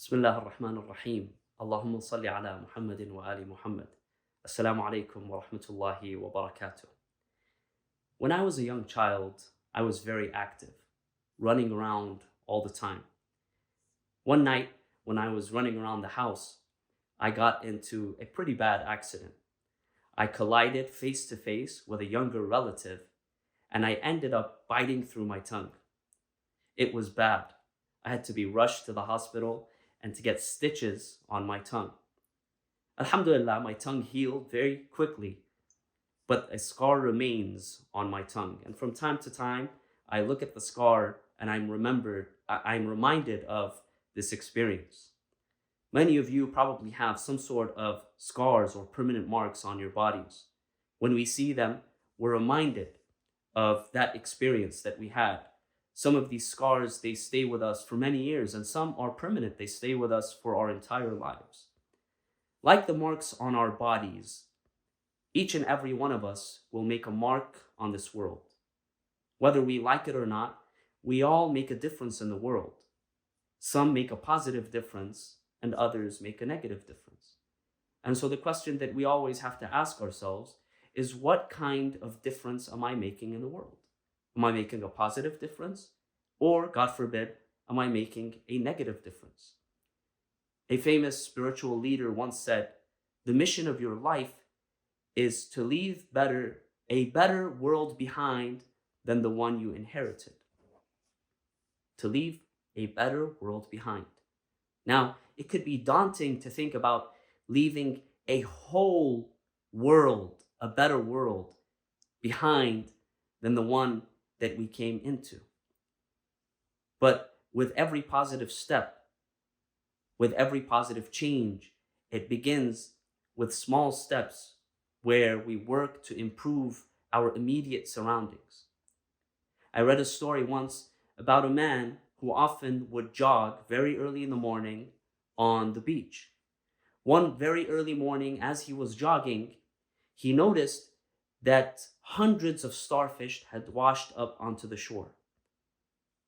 بسم الله الرحمن الرحيم اللهم صل على محمد وآل محمد. Assalamu alaikum wa rahmatullahi wa barakatuh. When I was a young child, I was very active, running around all the time. One night, when I was running around the house, I got into a pretty bad accident. I collided face to face with a younger relative, and I ended up biting through my tongue. It was bad. I had to be rushed to the hospital and to get stitches on my tongue. Alhamdulillah, my tongue healed very quickly, but a scar remains on my tongue. And from time to time, I look at the scar and I'm reminded of this experience. Many of you probably have some sort of scars or permanent marks on your bodies. When we see them, we're reminded of that experience that we had. Some of these scars, they stay with us for many years, and some are permanent. They stay with us for our entire lives. Like the marks on our bodies, each and every one of us will make a mark on this world. Whether we like it or not, we all make a difference in the world. Some make a positive difference, and others make a negative difference. And so the question that we always have to ask ourselves is, what kind of difference am I making in the world? Am I making a positive difference? Or, God forbid, am I making a negative difference? A famous spiritual leader once said, the mission of your life is to leave a better world behind than the one you inherited. To leave a better world behind. Now, it could be daunting to think about leaving a whole world, a better world, behind than the one that we came into. But with every positive step, with every positive change, it begins with small steps where we work to improve our immediate surroundings. I read a story once about a man who often would jog very early in the morning on the beach. One very early morning, as he was jogging, he noticed that hundreds of starfish had washed up onto the shore.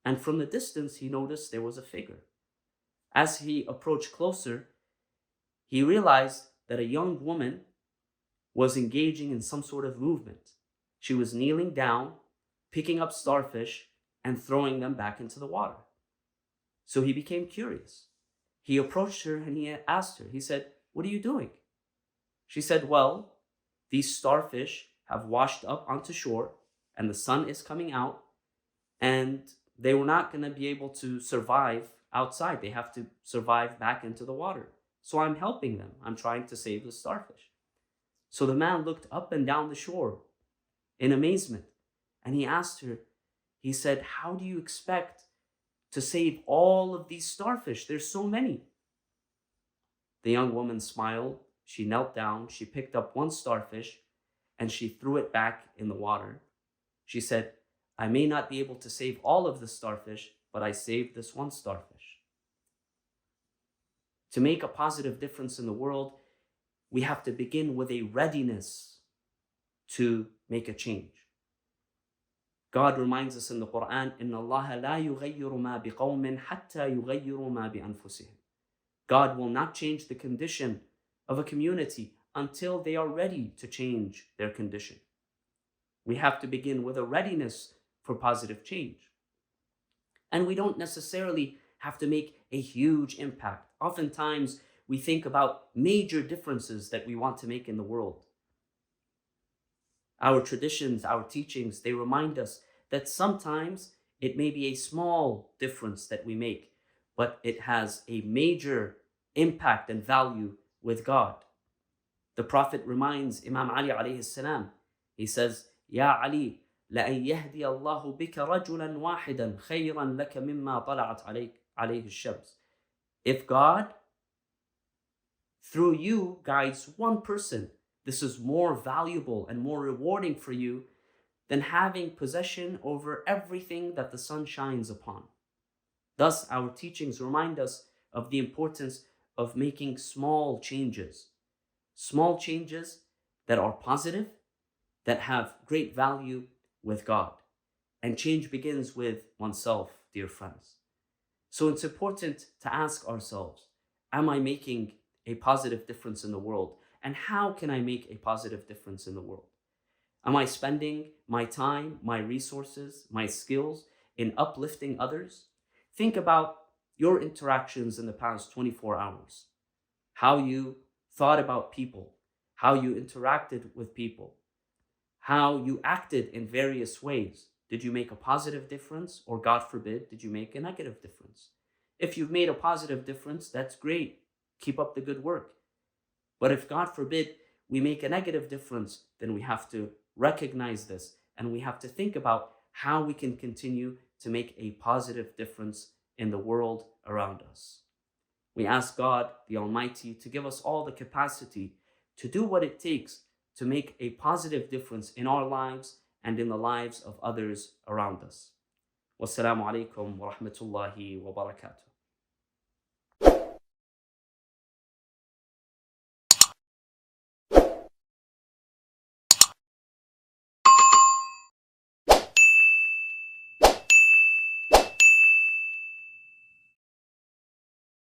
And from the distance, he noticed there was a figure. As he approached closer, he realized that a young woman was engaging in some sort of movement. She was kneeling down, picking up starfish, and throwing them back into the water. So he became curious. He approached her and he asked her, he said, "What are you doing?" She said, "Well, these starfish have washed up onto shore and the sun is coming out, and they were not going to be able to survive outside. They have to survive back into the water. So I'm helping them. I'm trying to save the starfish." So the man looked up and down the shore in amazement, and he asked her, he said, "How do you expect to save all of these starfish? There's so many." The young woman smiled. She knelt down. She picked up one starfish and she threw it back in the water. She said, "I may not be able to save all of the starfish, but I saved this one starfish." To make a positive difference in the world, we have to begin with a readiness to make a change. God reminds us in the Quran, إِنَّ اللَّهَ لَا يُغَيِّرُ مَا بِقَوْمٍ حَتَّى يُغَيِّرُوا مَا بِأَنفُسِهِمْ. God will not change the condition of a community until they are ready to change their condition. We have to begin with a readiness for positive change. And we don't necessarily have to make a huge impact. Oftentimes, we think about major differences that we want to make in the world. Our traditions, our teachings, they remind us that sometimes it may be a small difference that we make, but it has a major impact and value with God. The Prophet reminds Imam Ali alayhi salam, he says, "Ya Ali, لَأَنْ يَهْدِيَ اللَّهُ بِكَ رَجُلًا وَاحِدًا خَيْرًا لَكَ مِمَّا طَلَعَتْ عَلَيْهِ الشَّمْسِ." If God, through you, guides one person, this is more valuable and more rewarding for you than having possession over everything that the sun shines upon. Thus, our teachings remind us of the importance of making small changes that are positive, that have great value with God. And change begins with oneself, dear friends. So it's important to ask ourselves, am I making a positive difference in the world? And how can I make a positive difference in the world? Am I spending my time, my resources, my skills in uplifting others? Think about your interactions in the past 24 hours, how you thought about people, how you interacted with people, how you acted in various ways. Did you make a positive difference? Or, God forbid, did you make a negative difference? If you've made a positive difference, that's great. Keep up the good work. But if, God forbid, we make a negative difference, then we have to recognize this and we have to think about how we can continue to make a positive difference in the world around us. We ask God, the Almighty, to give us all the capacity to do what it takes to make a positive difference in our lives and in the lives of others around us. Wassalamu alaikum wa rahmatullahi wa barakatuh.